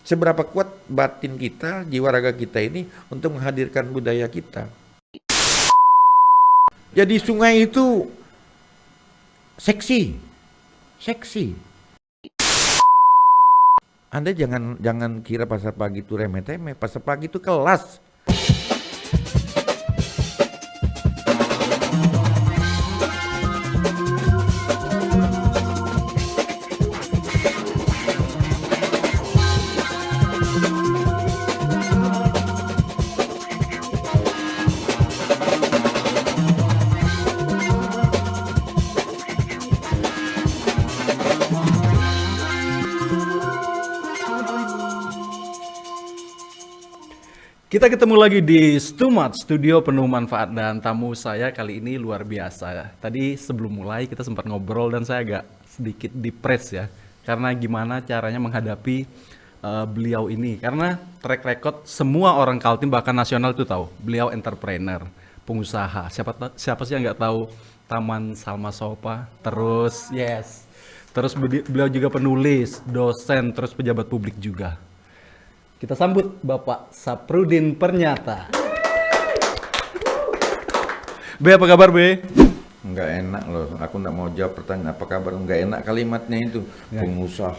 Seberapa kuat batin kita, jiwa raga kita ini untuk menghadirkan budaya kita. Jadi sungai itu seksi, seksi. Anda jangan kira pasar pagi itu remeh-temeh, pasar pagi itu kelas. Kita ketemu lagi di Stumat, studio penuh manfaat, dan tamu saya kali ini luar biasa. Tadi sebelum mulai kita sempat ngobrol dan saya agak sedikit depres ya, karena gimana caranya menghadapi beliau ini. Karena track record semua orang Kaltim bahkan nasional itu tahu, beliau entrepreneur, pengusaha. Siapa sih yang nggak tahu Taman Salma Sopa? Terus beliau juga penulis, dosen, terus pejabat publik juga. Kita sambut Bapak Saprudin Pernyata. Be, apa kabar Be? Enggak enak loh, aku enggak mau jawab pertanyaan apa kabar, enggak enak kalimatnya itu. Ya. Pengusaha.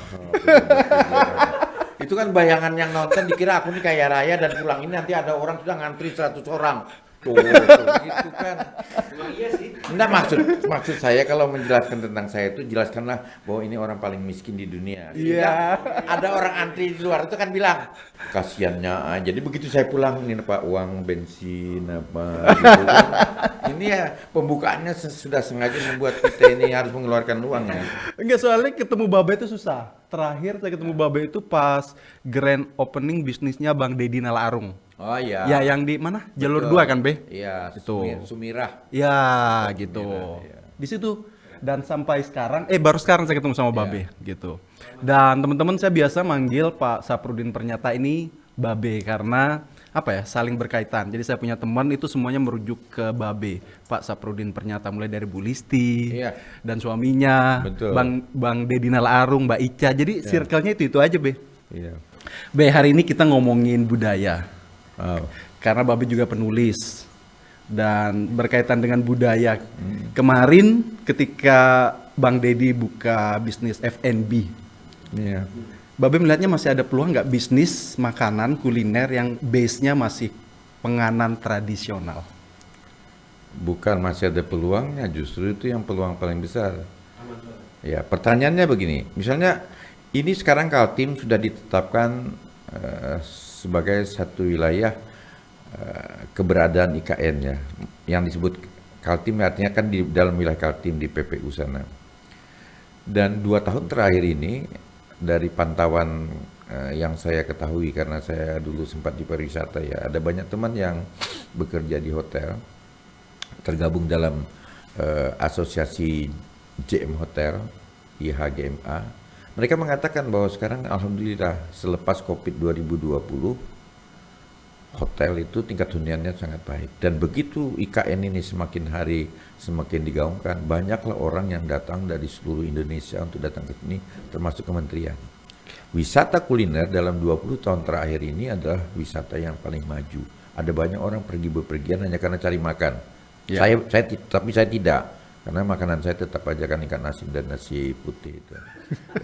Itu kan bayangan yang nonton dikira aku nih kaya raya dan pulang ini nanti ada orang sudah ngantri 100 orang. Tuh, gitu kan. Memang iya sih. Enggak, maksud saya kalau menjelaskan tentang saya itu jelaskanlah bahwa ini orang paling miskin di dunia. Iya. Ada orang antri di luar itu kan bilang kasihannya. Jadi begitu saya pulang ini Pak uang bensin apa gitu kan. Ini ya pembukaannya sudah sengaja membuat kita ini harus mengeluarkan uang ya. Enggak, soalnya ketemu Babe itu susah. Terakhir saya ketemu Babe itu pas grand opening bisnisnya Bang Deddy Nalaarung. Oh iya. Ya, yang di mana? Jalur 2 kan, Be? Iya, itu. Sumirah. Ya, gitu. Ya. Di situ. Dan sampai sekarang, baru sekarang saya ketemu sama Babe, gitu. Dan teman-teman saya biasa manggil Pak Saprudin Pernyata ini Babe karena apa ya? Saling berkaitan. Jadi saya punya teman itu semuanya merujuk ke Babe, Pak Saprudin Pernyata, mulai dari Bu Listi dan suaminya, betul. Bang Deddy Nalaarung, Mbak Ica. Jadi circle-nya itu aja, Be. Iya. Be, hari ini kita ngomongin budaya. Oh. Karena Babe juga penulis dan berkaitan dengan budaya. Kemarin ketika Bang Deddy buka bisnis F&B, Babe melihatnya masih ada peluang nggak bisnis makanan kuliner yang base-nya masih penganan tradisional? Bukan masih ada peluangnya, justru itu yang peluang paling besar. Ya, pertanyaannya begini, misalnya ini sekarang Kaltim sudah ditetapkan sebagai satu wilayah keberadaan IKN ya, yang disebut Kaltim artinya kan di dalam wilayah Kaltim di PPU sana. Dan 2 tahun terakhir ini dari pantauan yang saya ketahui karena saya dulu sempat di pariwisata ya, ada banyak teman yang bekerja di hotel, tergabung dalam asosiasi JM Hotel, IHGMA. Mereka mengatakan bahwa sekarang alhamdulillah selepas Covid 2020 hotel itu tingkat huniannya sangat baik. Dan begitu IKN ini semakin hari semakin digaungkan, banyaklah orang yang datang dari seluruh Indonesia untuk datang ke sini termasuk kementerian. Wisata kuliner dalam 20 tahun terakhir ini adalah wisata yang paling maju. Ada banyak orang pergi bepergian hanya karena cari makan. Ya. Tapi saya tidak. Karena makanan saya tetap aja kan ikan asin dan nasi putih itu.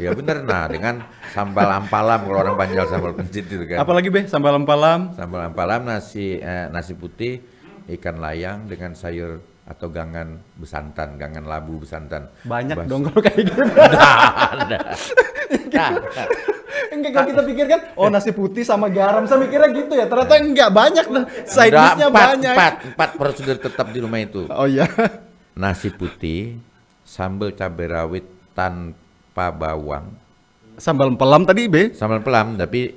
Ya benar, nah dengan sambal ampalam, kalau orang Banjar sambal pencit itu kan. Apalagi Be, sambal ampalam? Sambal ampalam, nasi putih, ikan layang dengan sayur atau gangan besantan, gangan labu besantan. Banyak dong kalau kayak gitu. Enggak, kalau kita pikir kan, oh nasi putih sama garam, saya mikirnya gitu ya. Ternyata enggak, banyak side dish-nya banyak. Empat prosedur tetap di rumah itu. Oh iya. Nasi putih, sambal cabai rawit tanpa bawang. Sambal empelam tadi, Be? Sambal empelam, tapi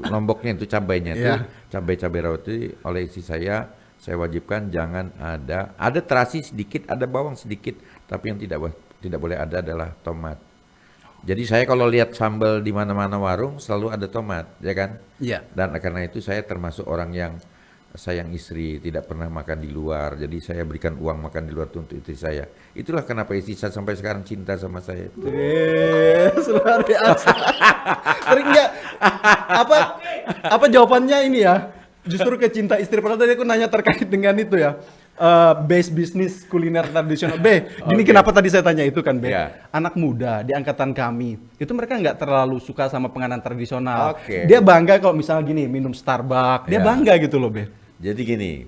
lomboknya itu cabainya itu, cabai rawit itu oleh istri saya wajibkan jangan ada terasi sedikit, ada bawang sedikit, tapi yang tidak boleh ada adalah tomat. Jadi saya kalau lihat sambal di mana-mana warung selalu ada tomat, ya kan? Iya. Dan karena itu saya termasuk orang yang sayang istri, tidak pernah makan di luar. Jadi saya berikan uang makan di luar tuh untuk istri saya. Itulah kenapa istri saya sampai sekarang cinta sama saya. Yes, luar biasa. Sering nggak apa jawabannya ini ya? Justru ke cinta istri. Padahal tadi aku nanya terkait dengan itu ya. Base bisnis kuliner tradisional. Gini Oke. kenapa tadi saya tanya itu kan, Ya. Anak muda di angkatan kami, itu mereka nggak terlalu suka sama penganan tradisional. Oke. Dia bangga kalau misalnya gini, minum Starbucks. Dia Ya. bangga gitu loh, Jadi gini,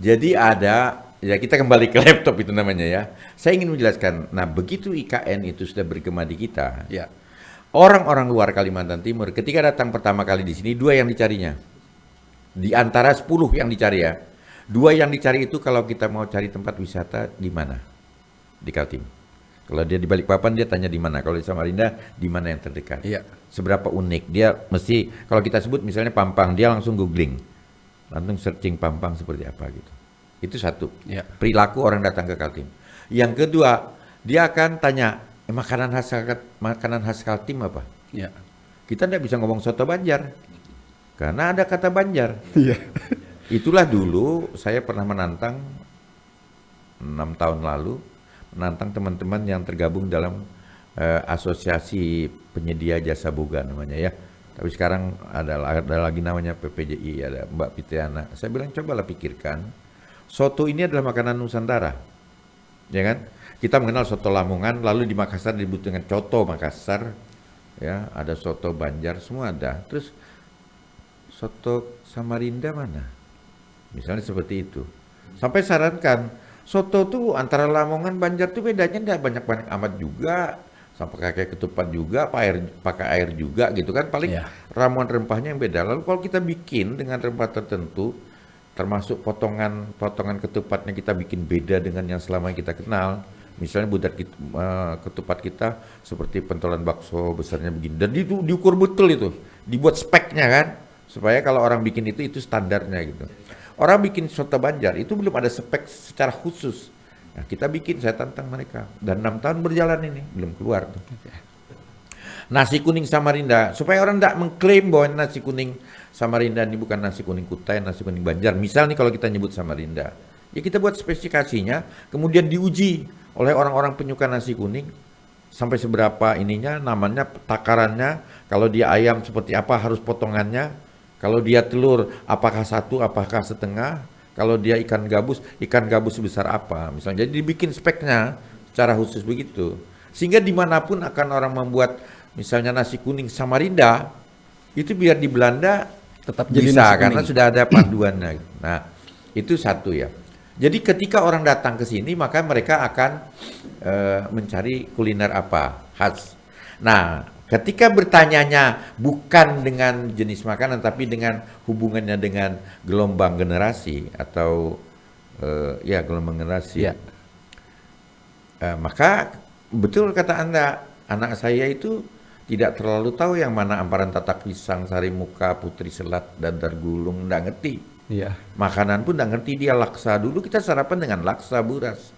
jadi ada, ya kita kembali ke laptop itu namanya ya. Saya ingin menjelaskan, nah begitu IKN itu sudah bergema di kita, Ya. orang-orang luar Kalimantan Timur ketika datang pertama kali di sini, 2 yang dicarinya. Di antara 10 yang dicari ya, 2 yang dicari itu kalau kita mau cari tempat wisata di mana? Di Kaltim. Kalau dia di Balikpapan dia tanya di mana, kalau di Samarinda di mana yang terdekat. Iya. Seberapa unik, dia mesti, kalau kita sebut misalnya Pampang, dia langsung googling. Langsung searching Pampang seperti apa gitu. Itu satu. Ya. Perilaku orang datang ke Kaltim. Yang kedua, dia akan tanya, makanan khas Kaltim apa? Ya. Kita tidak bisa ngomong soto Banjar. Karena ada kata Banjar. Iya. Itulah dulu saya pernah menantang 6 tahun lalu, menantang teman-teman yang tergabung dalam asosiasi penyedia jasa boga namanya ya. Tapi sekarang ada lagi namanya PPJI, ada Mbak Fitriana. Saya bilang cobalah pikirkan, soto ini adalah makanan Nusantara, ya kan? Kita mengenal soto Lamongan, lalu di Makassar disebut dengan coto Makassar, ya ada soto Banjar, semua ada. Terus soto Samarinda mana? Misalnya seperti itu. Sampai sarankan, soto tuh antara Lamongan Banjar tuh bedanya enggak banyak-banyak amat juga. Sampai kayak ketupat juga, pakai air juga gitu kan. Paling Iya. ramuan rempahnya yang beda. Lalu kalau kita bikin dengan rempah tertentu, termasuk potongan ketupatnya kita bikin beda dengan yang selama kita kenal. Misalnya ketupat kita seperti pentolan bakso besarnya begini. Dan itu diukur betul itu, dibuat speknya kan. Supaya kalau orang bikin itu standarnya gitu. Orang bikin soto Banjar itu belum ada spek secara khusus. Nah, kita bikin, saya tantang mereka. Dan 6 tahun berjalan ini, belum keluar tuh. Nasi kuning Samarinda, supaya orang tidak mengklaim bahwa nasi kuning Samarinda ini bukan nasi kuning Kutai, nasi kuning Banjar. Misal nih kalau kita nyebut Samarinda, ya kita buat spesifikasinya, kemudian diuji oleh orang-orang penyuka nasi kuning, sampai seberapa ininya, namanya, takarannya, kalau dia ayam seperti apa harus potongannya, kalau dia telur apakah 1, apakah setengah, kalau dia ikan gabus sebesar apa, misalnya. Jadi dibikin speknya secara khusus begitu. Sehingga dimanapun akan orang membuat misalnya nasi kuning Samarinda, itu biar di Belanda Tetap jadi bisa, nasi karena kuning. sudah ada panduannya. Nah, itu satu ya. Jadi ketika orang datang ke sini, maka mereka akan mencari kuliner apa, khas. Nah, ketika bertanyanya bukan dengan jenis makanan, tapi dengan hubungannya dengan gelombang generasi atau gelombang generasi, Ya. maka betul kata Anda, anak saya itu tidak terlalu tahu yang mana amparan tatak pisang, sari muka, putri selat, dadar gulung, nggak ngerti. Iya. Makanan pun nggak ngerti dia. Laksa dulu kita sarapan dengan laksa buras.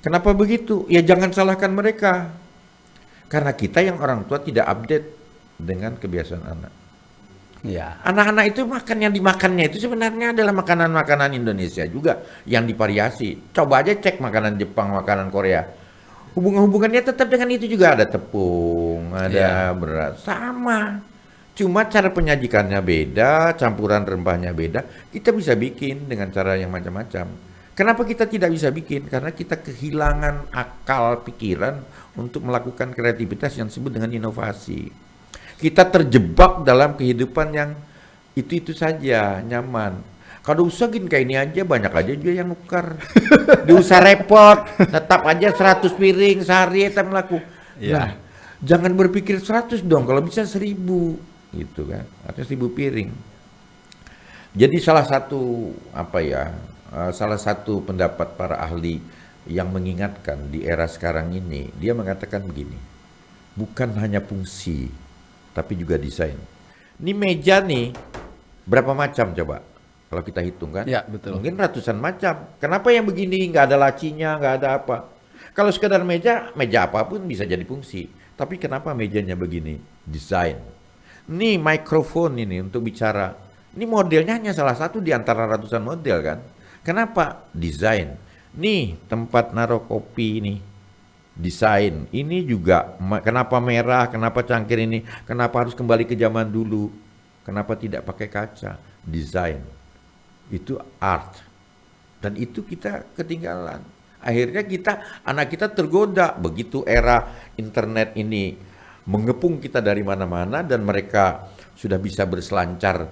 Kenapa begitu? Ya jangan salahkan mereka. Karena kita yang orang tua tidak update dengan kebiasaan anak. Iya. Anak-anak itu makan yang dimakannya itu sebenarnya adalah makanan-makanan Indonesia juga yang divariasi. Coba aja cek makanan Jepang, makanan Korea. Hubungannya tetap dengan itu juga, ada tepung, ada beras, sama. Cuma cara penyajikannya beda, campuran rempahnya beda. Kita bisa bikin dengan cara yang macam-macam. Kenapa kita tidak bisa bikin? Karena kita kehilangan akal pikiran untuk melakukan kreativitas yang disebut dengan inovasi. Kita terjebak dalam kehidupan yang itu-itu saja, nyaman. Kalau usah gini kayak ini aja, banyak aja juga yang nukar. Diusah repot, tetap aja 100 piring sehari kita melaku. Iya. Nah, jangan berpikir 100 dong, kalau bisa 1000 gitu kan, atau 1000 piring. Jadi salah satu pendapat para ahli yang mengingatkan di era sekarang ini, dia mengatakan begini, bukan hanya fungsi, tapi juga desain. Ini meja nih, berapa macam coba? Kalau kita hitung kan? Ya, betul. Mungkin ratusan macam. Kenapa yang begini nggak ada lacinya, nggak ada apa? Kalau sekedar meja apapun bisa jadi fungsi. Tapi kenapa mejanya begini? Desain. Nih mikrofon ini untuk bicara. Ini modelnya hanya salah satu di antara ratusan model kan. Kenapa? Desain. Nih tempat naruh kopi ini. Desain. Ini juga kenapa merah, kenapa cangkir ini, kenapa harus kembali ke zaman dulu. Kenapa tidak pakai kaca? Desain. Itu art. Dan itu kita ketinggalan. Akhirnya anak kita tergoda begitu era internet ini mengepung kita dari mana-mana dan mereka sudah bisa berselancar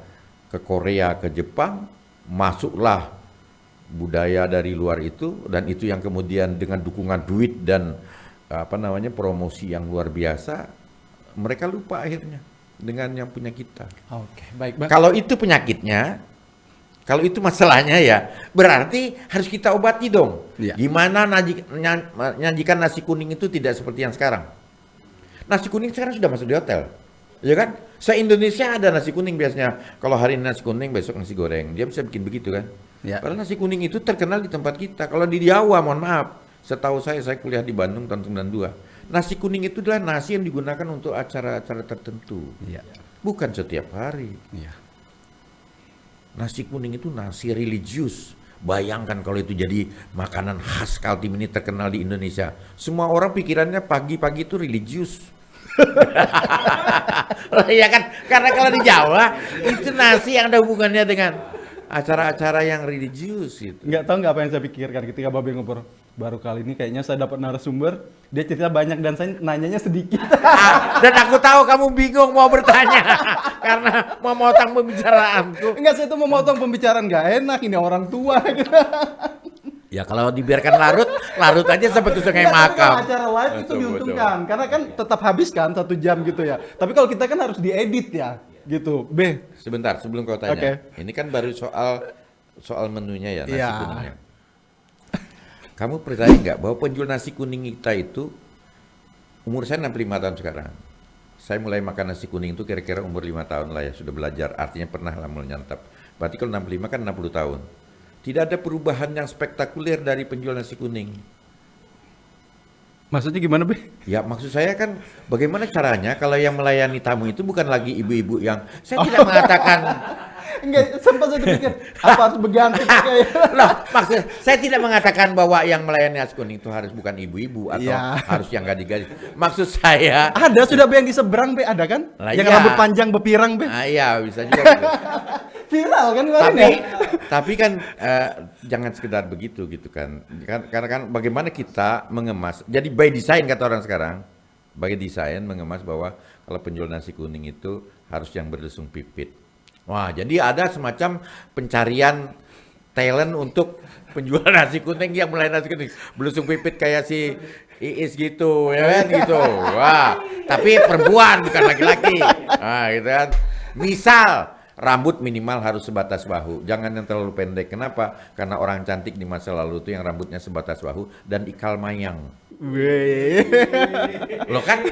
ke Korea, ke Jepang, masuklah budaya dari luar itu dan itu yang kemudian dengan dukungan duit dan promosi yang luar biasa mereka lupa akhirnya dengan yang punya kita. Oke, baik Bang. Kalau itu penyakitnya, kalau itu masalahnya ya, berarti harus kita obati dong. Iya. Gimana nyajikan nasi kuning itu tidak seperti yang sekarang. Nasi kuning sekarang sudah masuk di hotel, ya kan? Se-Indonesia ada nasi kuning biasanya. Kalau hari ini nasi kuning, besok nasi goreng. Dia bisa bikin begitu kan? Ya. Padahal nasi kuning itu terkenal di tempat kita. Kalau di Jawa, mohon maaf, setahu saya kuliah di Bandung tahun 92. Nasi kuning itu adalah nasi yang digunakan untuk acara-acara tertentu. Iya. Bukan setiap hari. Iya. Nasi kuning itu nasi religius. Bayangkan kalau itu jadi makanan khas Kaltim ini terkenal di Indonesia. Semua orang pikirannya pagi-pagi itu religius. Ya kan? Karena kalau di Jawa itu nasi yang ada hubungannya dengan acara-acara yang religius gitu. Nggak tahu nggak apa yang saya pikirkan ketika Babe ngobrol. Baru kali ini kayaknya saya dapat narasumber, dia cerita banyak dan saya nanyanya sedikit. Dan aku tahu kamu bingung mau bertanya karena mau memotong pembicaraanku. Enggak, saya tuh memotong pembicaraan nggak enak, ini orang tua. Ya kalau dibiarkan larut aja sampai ke Sungai Makam. Acara live itu diuntungkan, karena kan tetap habis kan 1 jam gitu ya. Tapi kalau kita kan harus diedit ya, gitu. B. Sebentar sebelum kau tanya. Oke. Ini kan baru soal menunya ya, nasi Iya. kuningnya. Kamu percaya nggak bahwa penjual nasi kuning kita itu umur saya 65 tahun sekarang. Saya mulai makan nasi kuning itu kira-kira umur 5 tahun lah ya, sudah belajar, artinya pernah lah menyantap. Berarti kalau 65 kan 60 tahun. Tidak ada perubahan yang spektakuler dari penjual nasi kuning. Maksudnya gimana, Be? Ya maksud saya kan bagaimana caranya kalau yang melayani tamu itu bukan lagi ibu-ibu yang saya tidak mengatakan Enggak, sempat saya pikir apa harus berganti kayak. loh, maksud saya tidak mengatakan bahwa yang melayani nasi kuning itu harus bukan ibu-ibu atau Iya. harus yang gadis-gadis. Maksud saya, Ada sudah Be yang di seberang, Be, ada kan? Lah, Yang iya. rambut panjang bepirang, Be. iya bisa juga. Gitu. Viral kan kemarin tapi ya? tapi kan jangan sekedar begitu gitu kan. Karena kan bagaimana kita mengemas. Jadi by design kata orang sekarang, by design mengemas bahwa kalau penjual nasi kuning itu harus yang berlesung pipit. Wah, jadi ada semacam pencarian talent untuk penjual nasi kuning yang mulai nasi kuning berlesung pipit kayak si Iis gitu, ya kan gitu. Wah, tapi perempuan bukan laki-laki. Nah, gitu kan. Misal rambut minimal harus sebatas bahu, jangan yang terlalu pendek. Kenapa? Karena orang cantik di masa lalu itu yang rambutnya sebatas bahu dan ikal mayang. Loh kan?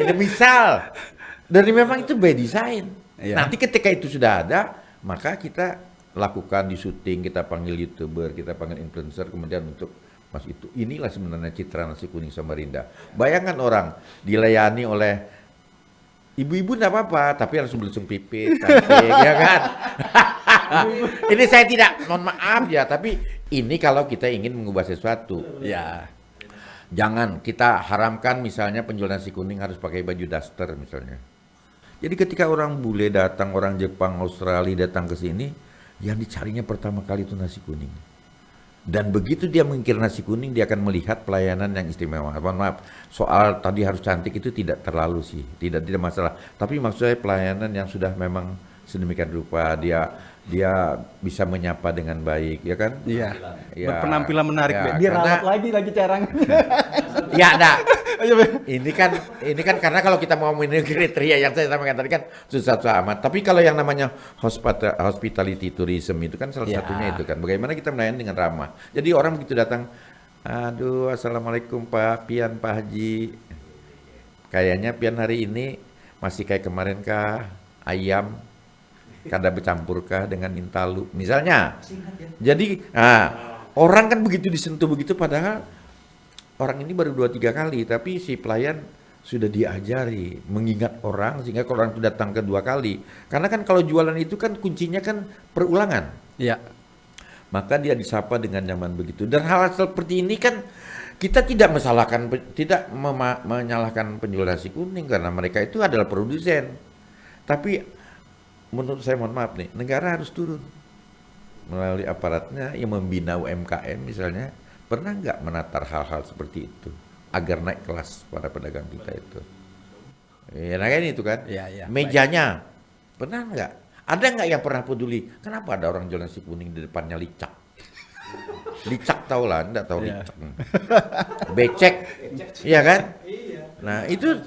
Ini misal. Dari memang itu by design. Iya. Nanti ketika itu sudah ada, maka kita lakukan di syuting, kita panggil YouTuber, kita panggil influencer, kemudian untuk mas itu. Inilah sebenarnya citra nasi kuning Samarinda. Bayangkan orang dilayani oleh ibu-ibu enggak apa-apa, tapi harus berlesung pipit, cantik, ya kan? Ini saya tidak, mohon maaf ya, tapi ini kalau kita ingin mengubah sesuatu. Ya. Jangan kita haramkan misalnya penjual nasi kuning harus pakai baju daster misalnya. Jadi ketika orang bule datang, orang Jepang, Australia datang ke sini, yang dicarinya pertama kali itu nasi kuning. Dan begitu dia mengikir nasi kuning, dia akan melihat pelayanan yang istimewa. Maaf, soal tadi harus cantik itu tidak terlalu sih, tidak masalah. Tapi maksud saya pelayanan yang sudah memang sedemikian rupa, dia bisa menyapa dengan baik, ya kan? Iya. Ya, Berpenampilan menarik, ya, Be. Dia karena- rawat lagi caranya. Ya, nah. Ayo, Be. Ini kan karena kalau kita mau memenuhi kriteria yang saya sampaikan tadi kan susah amat. Tapi kalau yang namanya hospitality tourism itu kan salah Ya. satunya itu kan. Bagaimana kita melayani dengan ramah. Jadi orang begitu datang, aduh assalamualaikum Pak Pian, Pak Haji. Kayaknya Pian hari ini masih kayak kemarin kah? Ayam kada bercampur kah dengan intalu misalnya. Jadi orang kan begitu disentuh begitu padahal orang ini baru 2-3 kali, tapi si pelayan sudah diajari mengingat orang sehingga kalau orang itu datang kedua kali. Karena kan kalau jualan itu kan kuncinya kan perulangan. Iya. Maka dia disapa dengan nyaman begitu. Dan hal seperti ini kan kita tidak menyalahkan penjual nasi kuning karena mereka itu adalah produsen. Tapi menurut saya, mohon maaf nih, negara harus turun melalui aparatnya yang membina UMKM misalnya. Pernah nggak menatar hal-hal seperti itu agar naik kelas para pedagang kita itu? Ya, nah kan itu kan. Ya. Mejanya pernah nggak? Ada nggak yang pernah peduli? Kenapa ada orang jual nasi kuning di depannya licak? Licak tau lah, enggak tahu licak. Becek, iya kan? Nah itu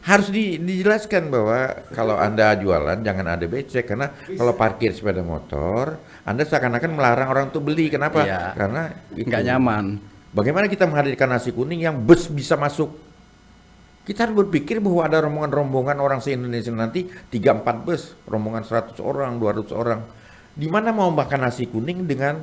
harus dijelaskan bahwa kalau Anda jualan jangan ada becek, karena kalau parkir sepeda motor Anda seakan-akan melarang orang untuk beli. Kenapa? Iya. Karena itu Nggak nyaman. Bagaimana kita menghadirkan nasi kuning yang bus bisa masuk? Kita harus berpikir bahwa ada rombongan-rombongan orang se-Indonesia nanti 3-4 bus, rombongan 100 orang, 200 orang. Di mana mau makan nasi kuning dengan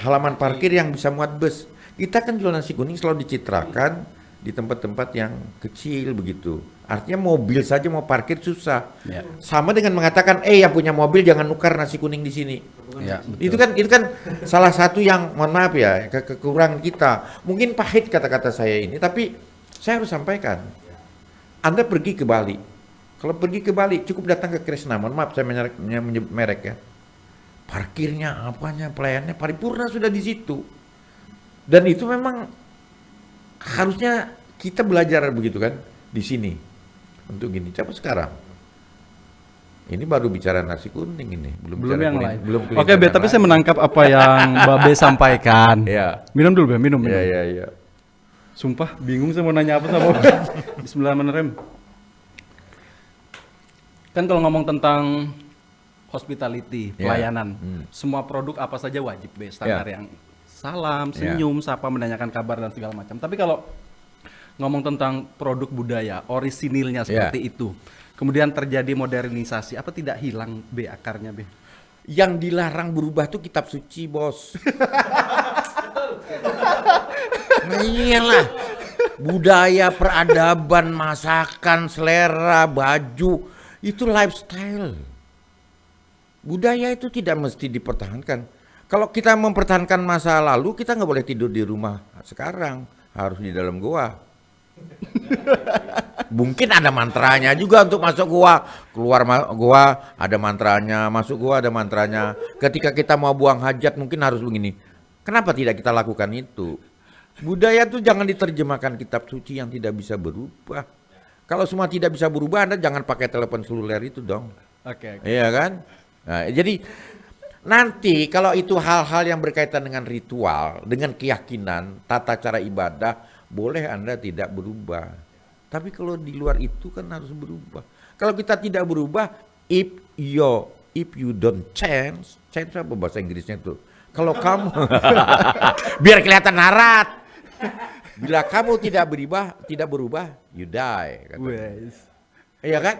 halaman parkir yang bisa muat bus? Kita kan jual nasi kuning selalu dicitrakan di tempat-tempat yang kecil begitu. Artinya mobil saja mau parkir susah. Ya. Sama dengan mengatakan, yang punya mobil jangan nukar nasi kuning di sini. Ya, Itu kan salah satu yang, mohon maaf ya, kekurangan kita. Mungkin pahit kata-kata saya ini, tapi saya harus sampaikan. Anda pergi ke Bali. Kalau pergi ke Bali cukup datang ke Kresna. Mohon maaf saya menyebut merek ya. Parkirnya, apanya, pelayannya paripurna sudah di situ. Dan itu memang harusnya kita belajar begitu kan di sini untuk gini. Coba sekarang ini baru bicara nasi kuning ini, belum yang kuning, lain. belum Oke, Be, tapi saya menangkap apa yang Babe sampaikan. Ya. Minum dulu, Be, minum. Ya. Sumpah bingung saya mau nanya apa sama Babe. Bismillahirrahmanirrahim. Kan kalau ngomong tentang hospitality, pelayanan, semua produk apa saja wajib, Be, standar yang salam, senyum, sapa, menanyakan kabar dan segala macam. Tapi kalau ngomong tentang produk budaya, orisinilnya seperti itu, kemudian terjadi modernisasi, apa tidak hilang, Be, akarnya, Be? Yang dilarang berubah tuh kitab suci, Bos. Nah iyalah, budaya, peradaban, masakan, selera, baju, itu lifestyle. Budaya itu tidak mesti dipertahankan. Kalau kita mempertahankan masa lalu, kita nggak boleh tidur di rumah sekarang, harus di dalam goa. Mungkin ada mantranya juga untuk masuk goa, keluar goa ada mantranya, masuk goa ada mantranya. Ketika kita mau buang hajat mungkin harus begini. Kenapa tidak kita lakukan itu? Budaya itu jangan diterjemahkan kitab suci yang tidak bisa berubah. Kalau semua tidak bisa berubah, Anda jangan pakai telepon seluler itu dong. Oke. Iya kan? Nah, jadi nanti kalau itu hal-hal yang berkaitan dengan ritual, dengan keyakinan, tata cara ibadah, boleh Anda tidak berubah. Tapi kalau di luar itu kan harus berubah. Kalau kita tidak berubah, if you don't change apa bahasa Inggrisnya itu? Kalau kamu biar kelihatan harat. Bila kamu tidak berubah, you die. Iya kan?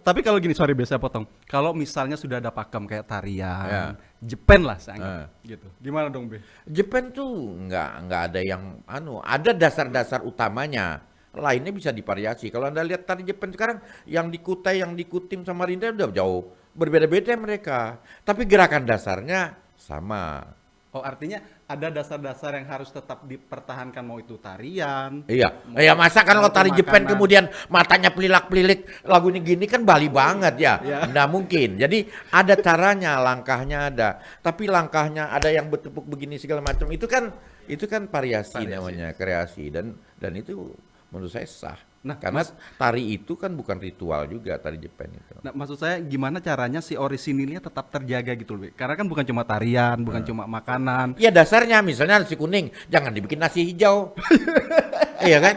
Tapi kalau gini, sorry biasa potong. Kalau misalnya sudah ada pakem kayak tarian, Jepen lah saya anggap, gitu. Gimana dong, Be? Jepen tuh nggak ada yang ada dasar-dasar utamanya. Lainnya bisa divariasi. Kalau Anda lihat tari Jepen sekarang yang di Kutai, yang di Kutim sama Rinda udah jauh berbeda-beda mereka. Tapi gerakan dasarnya sama. Oh, artinya ada dasar-dasar yang harus tetap dipertahankan, mau itu tarian. Iya, masa kan kalau tari Jepen kemudian matanya pelilak-pelilik, lagunya gini kan Bali banget ya. Nggak mungkin. Jadi ada caranya, langkahnya ada. Tapi langkahnya ada yang bertepuk begini segala macam. Itu kan variasi namanya, kreasi dan itu menurut saya sah. Nah, karena tari itu kan bukan ritual juga, tari Jepen itu. Nah, maksud saya gimana caranya si orisinilnya tetap terjaga gitu loh, karena kan bukan cuma tarian, bukan cuma makanan. Iya dasarnya, misalnya nasi kuning, jangan dibikin nasi hijau. Iya kan?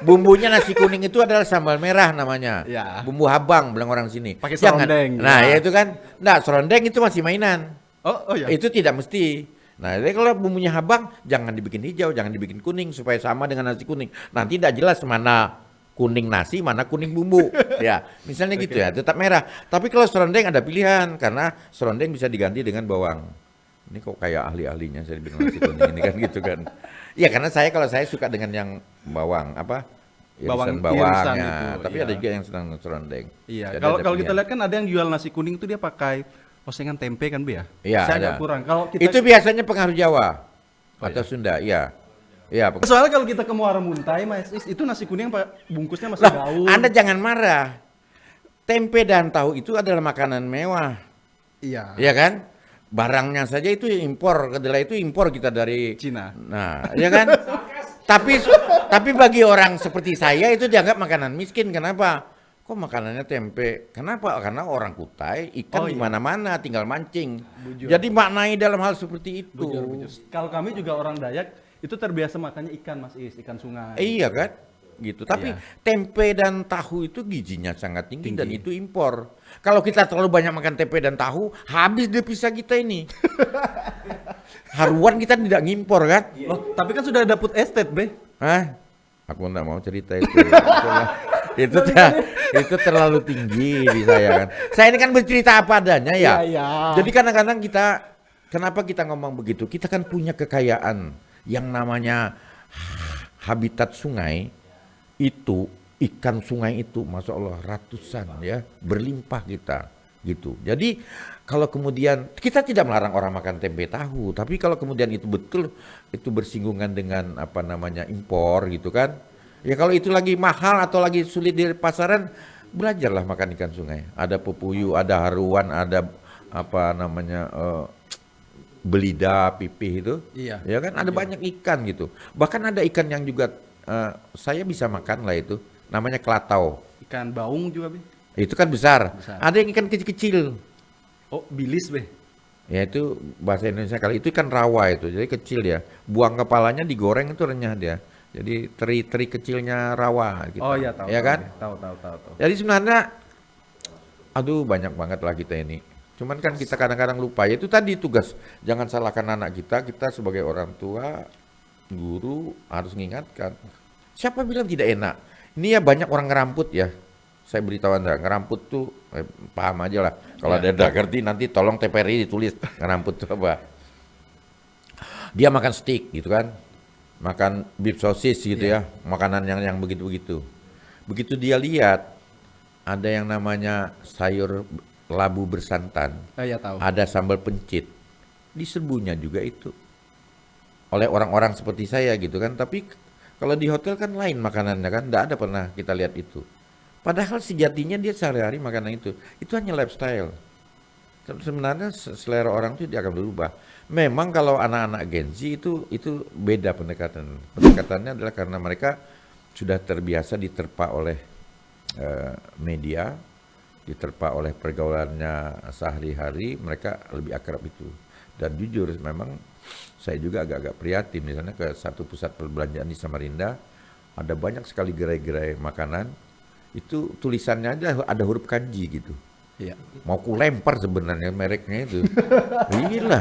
Bumbunya nasi kuning itu adalah sambal merah namanya. Bumbu habang bilang orang sini. Pakai serondeng. Nah, ya itu kan. Nah, serondeng itu masih mainan. Oh ya. Itu tidak mesti. Nah, jadi kalau bumbunya habang, jangan dibikin hijau, jangan dibikin kuning supaya sama dengan nasi kuning. Nanti tidak jelas mana kuning nasi, mana kuning bumbu. Ya, misalnya gitu ya, tetap merah. Tapi kalau serondeng ada pilihan, karena serondeng bisa diganti dengan bawang. Ini kok kayak ahli-ahlinya saya bilang nasi kuning ini kan gitu kan. Ya karena kalau saya suka dengan yang bawang Bawang irisan bawangnya, itu, tapi iya. ada juga yang senang serondeng. Iya, Jadi kalau ada kalau kita pilihan. lihat kan ada yang jual nasi kuning itu dia pakai osengan tempe kan, Be ya? Iya, Saya ada. agak kurang. Kalau kita Itu biasanya pengaruh Jawa Oh, atau iya. Sunda, iya. Iya. Soalnya kalau kita ke Muara Muntai, Mas, itu nasi kuning Pak, bungkusnya masih Lah, daun. Anda jangan marah. Tempe dan tahu itu adalah makanan mewah, Iya. ya kan? Barangnya saja itu impor, kedelai itu impor kita dari Cina. Nah, ya kan? tapi bagi orang seperti saya itu dianggap makanan miskin. Kenapa? Kok makanannya tempe? Kenapa? Karena orang Kutai ikan Oh, di iya. mana-mana tinggal mancing. Bujur. Jadi maknai dalam hal seperti itu. Bujur. Kalau kami juga orang Dayak, itu terbiasa makannya ikan, Mas Is, ikan sungai. Iya kan? Gitu. Tapi Iya. tempe dan tahu itu gizinya sangat tinggi, dan Tinggi. itu impor. Kalau kita terlalu banyak makan tempe dan tahu, habis devisa kita ini. Haruan kita tidak ngimpor kan? Loh, tapi kan sudah ada food estate, Be. Hah? Aku enggak mau cerita itu. Itu terlalu tinggi di saya kan. Saya ini kan bercerita apa adanya ya. Iya. Jadi kadang-kadang kenapa kita ngomong begitu? Kita kan punya kekayaan yang namanya habitat sungai. Itu ikan sungai itu, masya Allah ratusan ya, berlimpah kita gitu. Jadi kalau kemudian kita tidak melarang orang makan tempe tahu, tapi kalau kemudian itu betul itu bersinggungan dengan apa namanya impor gitu kan, ya kalau itu lagi mahal atau lagi sulit di pasaran, belajarlah makan ikan sungai. Ada pepuyuh, ada haruan, ada apa namanya belida, pipih itu, Iya. ya kan ada banyak ikan gitu. Bahkan ada ikan yang juga saya bisa makan lah itu, namanya kelatau. Ikan baung juga, Be. Itu kan besar. Besar. Ada yang ikan kecil-kecil. Oh, bilis, Be. Ya itu bahasa Indonesia kali itu ikan rawa itu, jadi kecil ya. Buang kepalanya digoreng itu renyah dia. Jadi teri-teri kecilnya rawa gitu. Oh iya, tahu. Ya tahu, kan? Be. Tahu. Jadi sebenarnya aduh banyak banget lah kita ini. Cuman kan kita kadang-kadang lupa. Ya itu tadi tugas. Jangan salahkan anak kita sebagai orang tua, guru harus mengingatkan. Siapa bilang tidak enak? Ini ya banyak orang ngeramput ya. Saya beritahu Anda, ngeramput tuh paham aja lah. Kalau Ya. ada ngerti nanti tolong TPRI ditulis ngeramput itu apa. Dia makan steak gitu kan. Makan beef sosis gitu ya. Makanan yang begitu-begitu. Begitu dia lihat ada yang namanya sayur labu bersantan, Ya tahu. ada sambal pencit, diserbunya juga itu oleh orang-orang seperti saya gitu kan. Tapi kalau di hotel kan lain makanannya kan, tidak ada pernah kita lihat itu. Padahal sejatinya dia sehari-hari makanan itu hanya lifestyle. Sebenarnya selera orang itu dia akan berubah. Memang kalau anak-anak Gen Z itu beda pendekatannya adalah karena mereka sudah terbiasa diterpa oleh media, diterpa oleh pergaulannya sehari-hari, mereka lebih akrab itu. Dan jujur memang saya juga agak-agak prihatin, misalnya ke satu pusat perbelanjaan di Samarinda, ada banyak sekali gerai-gerai makanan, itu tulisannya aja ada huruf kanji gitu. Iya. Mau ku lempar sebenarnya mereknya itu. Gila.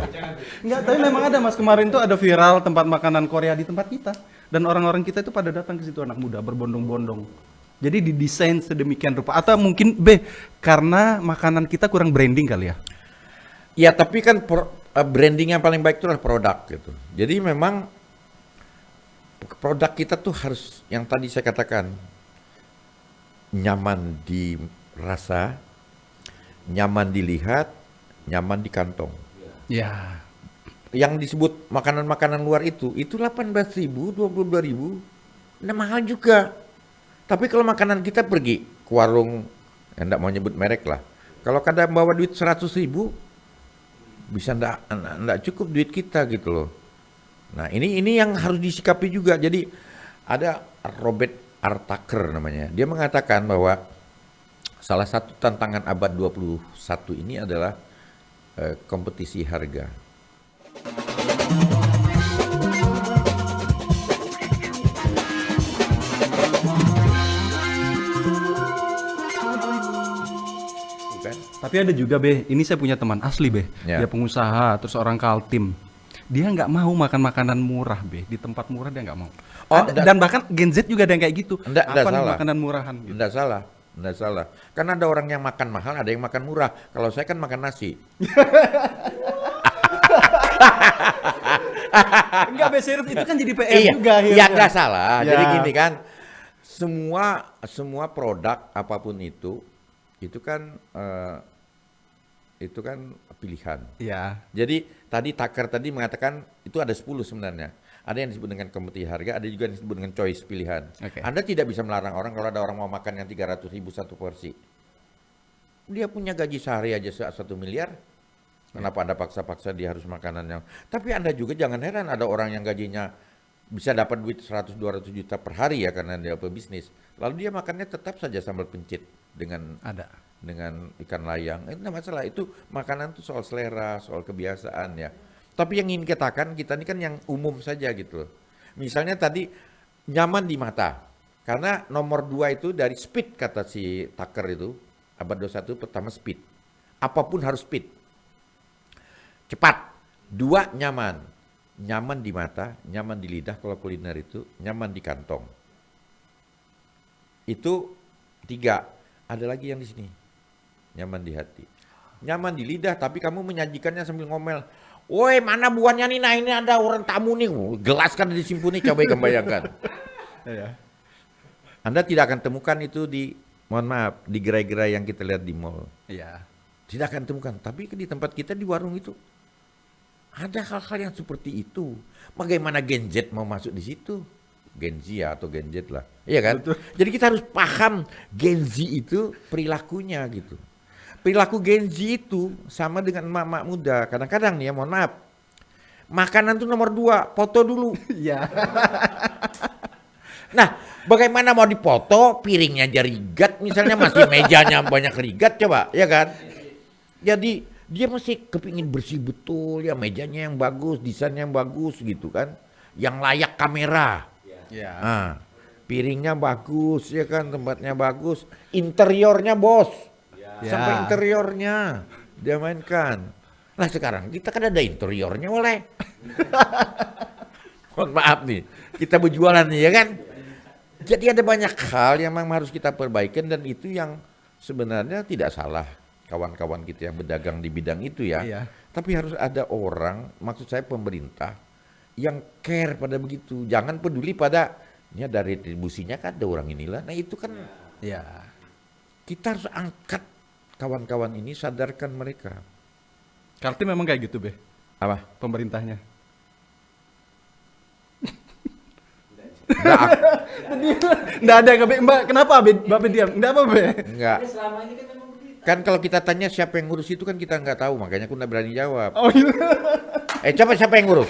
Enggak, tapi memang ada, Mas. Kemarin tuh ada viral tempat makanan Korea di tempat kita. Dan orang-orang kita itu pada datang ke situ, anak muda berbondong-bondong. Jadi didesain sedemikian rupa. Atau mungkin B, karena makanan kita kurang branding kali ya. Ya tapi kan branding yang paling baik itu adalah produk gitu. Jadi memang produk kita tuh harus yang tadi saya katakan, nyaman dirasa, nyaman dilihat, nyaman di kantong. Ya. Yang disebut makanan-makanan luar itu 18.000, 22.000, nah mahal juga. Tapi kalau makanan kita pergi ke warung, enggak mau nyebut merek lah. Kalau kadang bawa duit 100.000, bisa enggak cukup duit kita gitu loh. Nah ini yang harus disikapi juga. Jadi ada Robert R. Tucker namanya. Dia mengatakan bahwa salah satu tantangan abad 21 ini adalah kompetisi harga. Bukan? Tapi ada juga, Be, ini saya punya teman asli, Be. Ya. Dia pengusaha, terus orang Kaltim. Dia nggak mau makan makanan murah, Be. Di tempat murah dia nggak mau. Oh, Dan bahkan Gen Z juga ada yang kayak gitu. Enggak Apa nih salah. makanan murahan gitu. Enggak salah. Enggak salah. Kan ada orang yang makan mahal, ada yang makan murah. Kalau saya kan makan nasi. Enggak, Be, serius itu kan jadi PR Iya, juga iya akhirnya. enggak salah. Ya. Jadi gini kan, semua produk apapun itu kan pilihan. Iya. Jadi tadi Tucker tadi mengatakan itu ada 10 sebenarnya. Ada yang disebut dengan kompetisi harga, ada juga yang disebut dengan choice pilihan. Oke. Anda tidak bisa melarang orang kalau ada orang mau makan yang 300.000 satu porsi. Dia punya gaji sehari aja 1 miliar. Kenapa Anda paksa-paksa dia harus makanan yang... Tapi Anda juga jangan heran ada orang yang gajinya bisa dapat duit 100-200 juta per hari ya karena dia pebisnis. Lalu dia makannya tetap saja sambal pencit dengan ikan layang. Itu tidak masalah, itu makanan itu soal selera, soal kebiasaan ya. Tapi yang ingin katakan kita ini kan yang umum saja gitu loh. Misalnya tadi nyaman di mata. Karena nomor 2 itu dari speed kata si Tucker itu, abad 21 pertama speed. Apapun harus speed. Cepat. 2 nyaman. Nyaman di mata, nyaman di lidah kalau kuliner itu, nyaman di kantong. Itu 3. Ada lagi yang di sini. Nyaman di hati. Nyaman di lidah tapi kamu menyajikannya sambil ngomel. Woi, mana buahnya nih? Nah, ini ada orang tamu nih. Gelas kan disimpuni, coba kamu bayangkan. Iya. Anda tidak akan temukan itu mohon maaf, di gerai-gerai yang kita lihat di mall. Iya. Tidak akan temukan. Tapi di tempat kita di warung itu ada hal-hal yang seperti itu. Bagaimana Gen Z mau masuk di situ? Gen Z atau Gen Z lah. Iya kan? Betul. Jadi kita harus paham Gen Z itu perilakunya gitu. Perilaku Gen Z itu sama dengan emak-emak muda. Kadang-kadang nih ya, mohon maaf. Makanan tuh nomor 2, foto dulu. Iya. Nah, bagaimana mau dipoto, piringnya aja rigat, misalnya masih mejanya banyak rigat, coba, ya kan? Jadi dia masih kepingin bersih betul, ya mejanya yang bagus, desainnya yang bagus gitu kan. Yang layak kamera. Iya. Nah, piringnya bagus, ya kan, tempatnya bagus. Interiornya bos. Sampai interiornya dia mainkan. Nah sekarang kita kan ada interiornya oleh. Mohon maaf nih, kita berjualan nih ya kan. Jadi ada banyak hal yang memang harus kita perbaikin dan itu yang sebenarnya tidak salah kawan-kawan kita yang berdagang di bidang itu ya. Iya. Tapi harus ada orang, maksud saya pemerintah yang care pada begitu. Jangan peduli pada ini ada retribusinya kan ada orang inilah. Nah itu kan Iya. kita harus angkat kawan-kawan ini, sadarkan mereka. Kaltim memang kayak gitu, Be. Apa? Pemerintahnya. Nggak ada, Be. Mbak, kenapa, Be? Mbak diam? Nggak apa, Be? Enggak. Kan kalau kita tanya siapa yang ngurus itu kan kita nggak tahu, makanya aku nggak berani jawab. Oh iya. Coba siapa yang ngurus?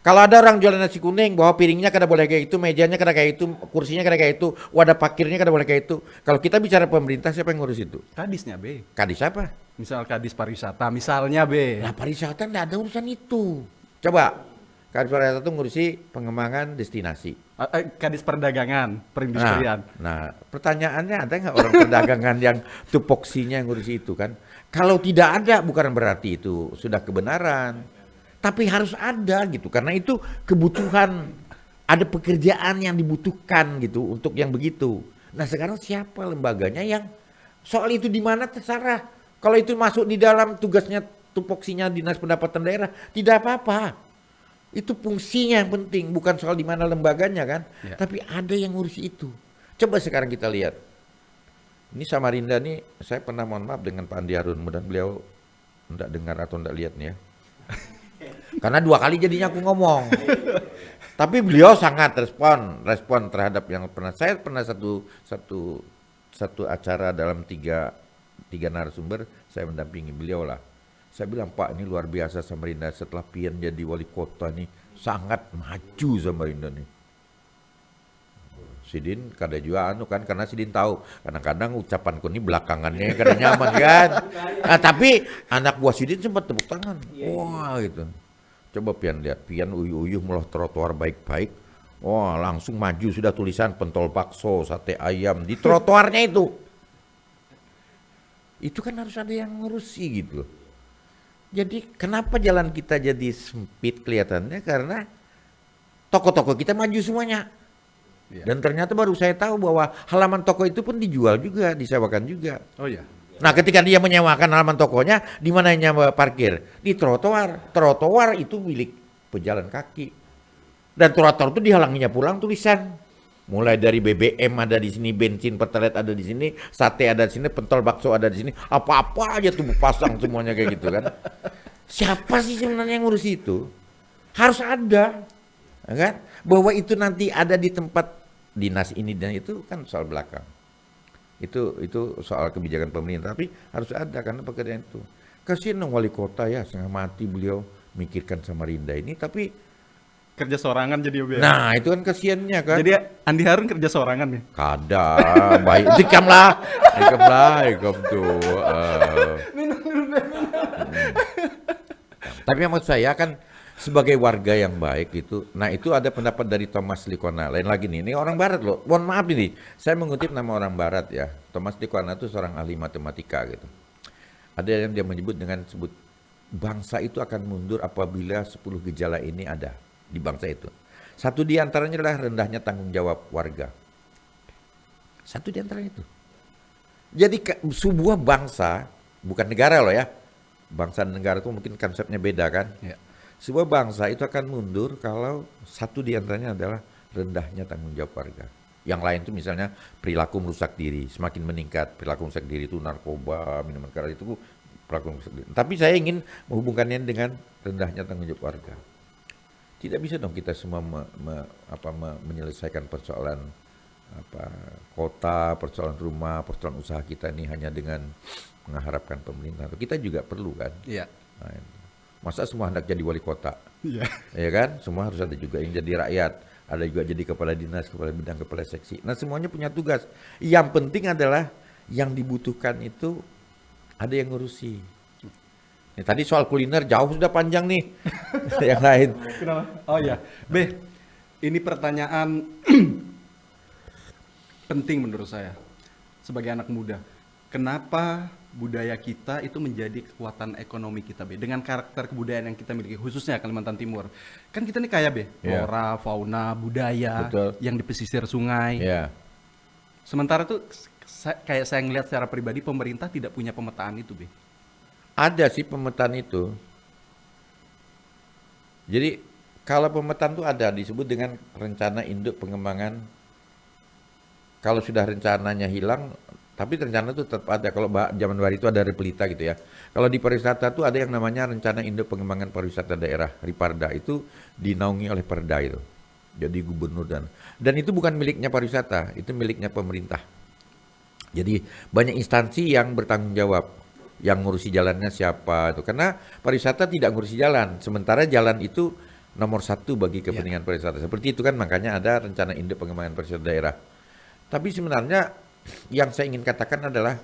Kalau ada orang jualan nasi kuning, bawa piringnya kada boleh kayak itu, mejanya kada kayak itu, kursinya kada kayak itu, wadah parkirnya kada boleh kayak itu. Kalau kita bicara pemerintah, siapa yang ngurus itu? Kadisnya, Be. Kadis apa? Misal kadis pariwisata, misalnya, Be. Nah pariwisata nggak ada urusan itu. Coba, kadis pariwisata itu ngurusi pengembangan destinasi. Kadis perdagangan, perindustrian. Nah, pertanyaannya ada nggak orang perdagangan yang tupoksinya yang ngurusi itu kan? Kalau tidak ada bukan berarti itu sudah kebenaran. Tapi harus ada gitu, karena itu kebutuhan, ada pekerjaan yang dibutuhkan gitu untuk yang begitu. Nah sekarang siapa lembaganya yang soal itu di mana terserah. Kalau itu masuk di dalam tugasnya tupoksinya Dinas Pendapatan Daerah, tidak apa-apa. Itu fungsinya yang penting, bukan soal di mana lembaganya kan. Ya. Tapi ada yang ngurus itu. Coba sekarang kita lihat. Ini Samarinda nih, saya pernah mohon maaf dengan Pak Andi Harun, mudah beliau enggak dengar atau enggak lihat nih ya. Karena 2 kali jadinya aku ngomong. Tapi beliau sangat respon terhadap yang saya pernah satu acara dalam tiga narasumber saya mendampingi beliau lah. Saya bilang Pak ini luar biasa Samarinda setelah Pian jadi wali kota nih sangat maju Samarinda nih. Sidin kada juga kan karena Sidin tahu kadang-kadang ucapanku ini belakangannya kada nyaman kan. Nah, tapi anak buah Sidin sempat tepuk tangan. Wah gitu. Coba Pian lihat, Pian uyuh-uyuh meloh trotoar baik-baik. Wah langsung maju sudah tulisan pentol bakso, sate ayam di trotoarnya itu. Itu kan harus ada yang ngurusi gitu. Jadi kenapa jalan kita jadi sempit kelihatannya karena toko-toko kita maju semuanya. Iya. Dan ternyata baru saya tahu bahwa halaman toko itu pun dijual juga, disewakan juga. Oh iya. Nah ketika dia menyewakan halaman tokonya, di mana nyawa parkir? Di trotoar. Trotoar itu milik pejalan kaki. Dan trotoar itu dihalanginya pulang tulisan. Mulai dari BBM ada di sini, bensin, pertalite ada di sini, sate ada di sini, pentol bakso ada di sini, apa-apa aja tuh pasang semuanya kayak gitu kan. Siapa sih sebenarnya yang ngurus itu? Harus ada, ya kan? Bahwa itu nanti ada di tempat dinas ini dan itu kan soal belakang. Itu soal kebijakan pemerintah, tapi harus ada karena pekerjaan itu. Kasihan dong wali kota ya, setengah mati beliau mikirkan Samarinda ini, tapi Kerja sorangan jadi OB. nah itu kan kasihannya kan. Jadi Andi Harun kerja sorangan nih. Kada, baik, ikam tuh. Tapi maksud saya kan sebagai warga yang baik itu, nah itu ada pendapat dari Thomas Likona. Lain lagi nih, ini orang Barat loh. Mohon maaf ini, saya mengutip nama orang Barat ya. Thomas Likona itu seorang ahli matematika gitu. Ada yang dia menyebut dengan sebut bangsa itu akan mundur apabila 10 gejala ini ada di bangsa itu. Satu di antaranya adalah rendahnya tanggung jawab warga. Satu di antara itu. Jadi sebuah bangsa, bukan negara loh ya. Bangsa dan negara itu mungkin konsepnya beda kan. Ya. Sebuah bangsa itu akan mundur kalau satu di antaranya adalah rendahnya tanggung jawab warga. Yang lain itu misalnya perilaku merusak diri, semakin meningkat. Perilaku merusak diri itu narkoba, minuman keras itu perilaku merusak diri. Tapi saya ingin menghubungkannya dengan rendahnya tanggung jawab warga. Tidak bisa dong kita semua menyelesaikan persoalan kota, persoalan rumah, persoalan usaha kita ini hanya dengan mengharapkan pemerintah. Kita juga perlu kan. Iya. Nah, masa semua hendak jadi wali kota? Iya. Ya kan? Semua harus ada juga yang jadi rakyat. Ada juga jadi kepala dinas, kepala bidang, kepala seksi. Nah semuanya punya tugas. Yang penting adalah yang dibutuhkan itu ada yang ngurusi. Nih, tadi soal kuliner jauh sudah panjang nih. Yang lain. Kenapa? Oh iya. B, ini pertanyaan penting menurut saya sebagai anak muda. Kenapa budaya kita itu menjadi kekuatan ekonomi kita, B? Dengan karakter kebudayaan yang kita miliki, khususnya Kalimantan Timur. Kan kita ini kaya, B. Iya. Flora, fauna, budaya, Betul. yang di pesisir sungai. Ya. Sementara tuh kayak saya ngelihat secara pribadi pemerintah tidak punya pemetaan itu, B. Ada sih pemetaan itu. Jadi kalau pemetaan itu ada disebut dengan rencana induk pengembangan. Kalau sudah rencananya hilang, tapi rencana itu tetap ada. Kalau zaman baru itu ada Repelita gitu ya. Kalau di pariwisata itu ada yang namanya rencana induk pengembangan pariwisata daerah, Riparda, itu dinaungi oleh Perda itu. Jadi gubernur dan itu bukan miliknya pariwisata, itu miliknya pemerintah. Jadi banyak instansi yang bertanggung jawab. Yang ngurusi jalannya siapa itu, karena pariwisata tidak ngurusi jalan, sementara jalan itu nomor satu bagi kepentingan pariwisata. Seperti itu kan, makanya ada rencana induk pengembangan pariwisata daerah. Tapi sebenarnya yang saya ingin katakan adalah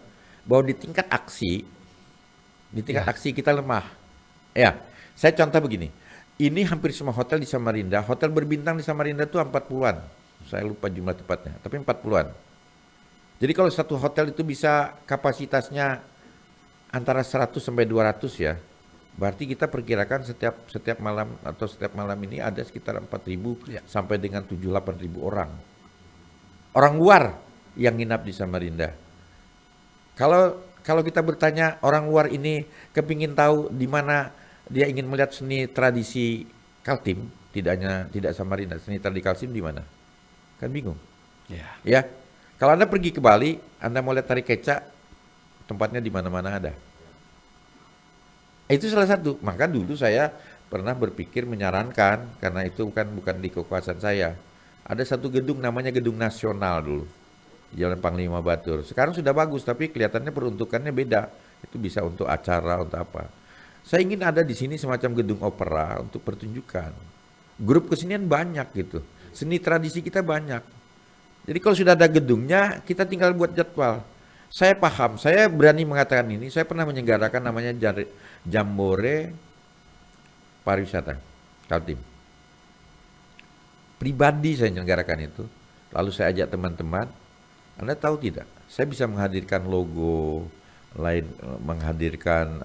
bahwa di tingkat aksi kita lemah. Ya, saya contoh begini. Ini hampir semua hotel di Samarinda, hotel berbintang di Samarinda itu 40-an. Saya lupa jumlah tepatnya, tapi 40-an. Jadi kalau satu hotel itu bisa kapasitasnya antara 100 sampai 200 ya. Berarti kita perkirakan setiap malam atau setiap malam ini ada sekitar 4.000 sampai dengan 7-8.000 orang. Orang luar yang nginap di Samarinda. Kalau kita bertanya orang luar ini kepingin tahu di mana dia ingin melihat seni tradisi Kaltim, tidak Samarinda, seni tradisi Kaltim di mana? Kan bingung. Ya. Kalau Anda pergi ke Bali, Anda mau lihat tari kecak, tempatnya di mana-mana ada. Itu salah satu. Maka dulu saya pernah berpikir menyarankan, karena itu bukan di kekuasaan saya. Ada satu gedung namanya Gedung Nasional dulu, Jalan Panglima Batur. Sekarang sudah bagus, tapi kelihatannya peruntukannya beda. Itu bisa untuk acara, untuk apa. Saya ingin ada di sini semacam gedung opera untuk pertunjukan. Grup kesenian banyak gitu. Seni tradisi kita banyak. Jadi kalau sudah ada gedungnya, kita tinggal buat jadwal. Saya paham, saya berani mengatakan ini. Saya pernah menyelenggarakan namanya Jambore Pariwisata Kaltim. Pribadi saya menyelenggarakan itu. Lalu saya ajak teman-teman. Anda tahu tidak? Saya bisa menghadirkan logo, menghadirkan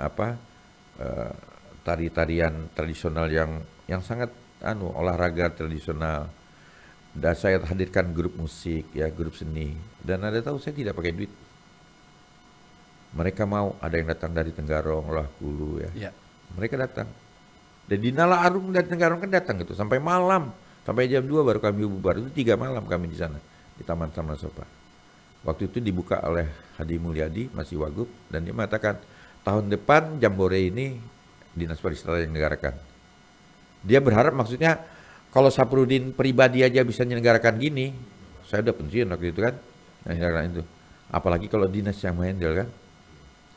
tari-tarian tradisional yang sangat olahraga tradisional. Dan saya hadirkan grup musik, ya, grup seni. Dan Anda tahu saya tidak pakai duit. Mereka mau, ada yang datang dari Tenggarong, Lahkulu ya. Mereka datang. Dan di Nala Arung dari Tenggarong kan datang gitu sampai malam, sampai jam 2 baru kami bubar. Itu 3 malam kami di sana. di Taman Samasopa. Waktu itu dibuka oleh Hadi Mulyadi, masih Wagub, dan dia mengatakan tahun depan Jambore ini Dinas Pariwisata yang menyelenggarakan. Dia berharap maksudnya kalau Saprudin pribadi aja bisa menyelenggarakan gini, saya udah pensiun waktu itu kan, menyelenggarakan itu. Apalagi kalau dinas yang menghandle kan.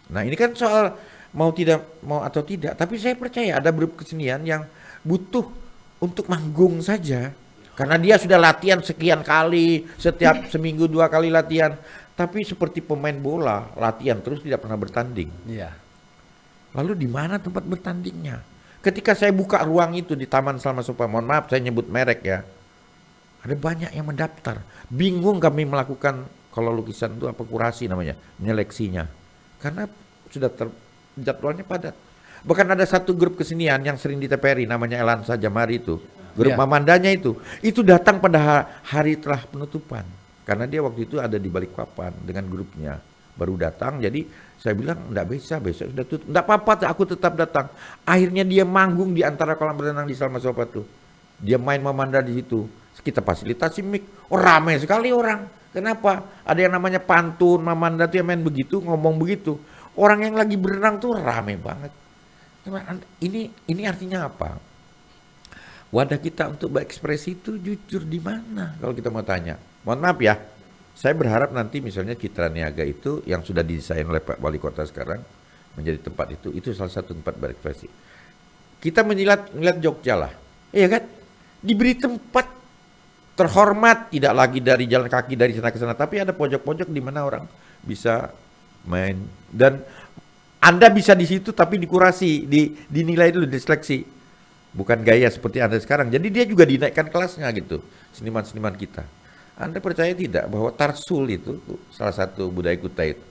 Nah ini kan soal mau atau tidak, tapi saya percaya ada beberapa kesenian yang butuh untuk manggung saja. Karena dia sudah latihan sekian kali, setiap seminggu 2 kali latihan. Tapi seperti pemain bola, latihan terus tidak pernah bertanding. Iya. Lalu di mana tempat bertandingnya? Ketika saya buka ruang itu di Taman Samasopa, mohon maaf saya nyebut merek ya. Ada banyak yang mendaftar. Bingung kami melakukan, kalau lukisan itu apa, kurasi namanya, menyeleksinya. Karena sudah jadwalnya padat. Bahkan ada satu grup kesenian yang sering di TPRI namanya Elansa Jamari itu. Grup Mamandanya itu datang pada hari telah penutupan. Karena dia waktu itu ada di Balikpapan dengan grupnya. Baru datang, jadi saya bilang enggak bisa, besok sudah tutup. Enggak apa-apa, aku tetap datang. Akhirnya dia manggung di antara kolam renang di Samasopa tuh. Dia main Mamanda di situ. Kita fasilitasi mic. Oh ramai sekali orang. Kenapa? Ada yang namanya pantun, Mamanda tuh yang main begitu, ngomong begitu. Orang yang lagi berenang tuh ramai banget. Ini artinya apa? Wadah kita untuk berekspresi itu jujur di mana kalau kita mau tanya. Mohon maaf ya, saya berharap nanti misalnya Citra Niaga itu yang sudah didesain oleh Pak Wali Kota sekarang menjadi tempat itu salah satu tempat berekspresi. Kita melihat Jogja lah, iya kan? Diberi tempat terhormat, tidak lagi dari jalan kaki dari sana ke sana, tapi ada pojok-pojok di mana orang bisa main dan Anda bisa di situ tapi dikurasi, dinilai dulu, diseleksi. Bukan gaya seperti Anda sekarang. Jadi dia juga dinaikkan kelasnya gitu, seniman-seniman kita. Anda percaya tidak bahwa Tarsul itu salah satu budaya Kutai itu.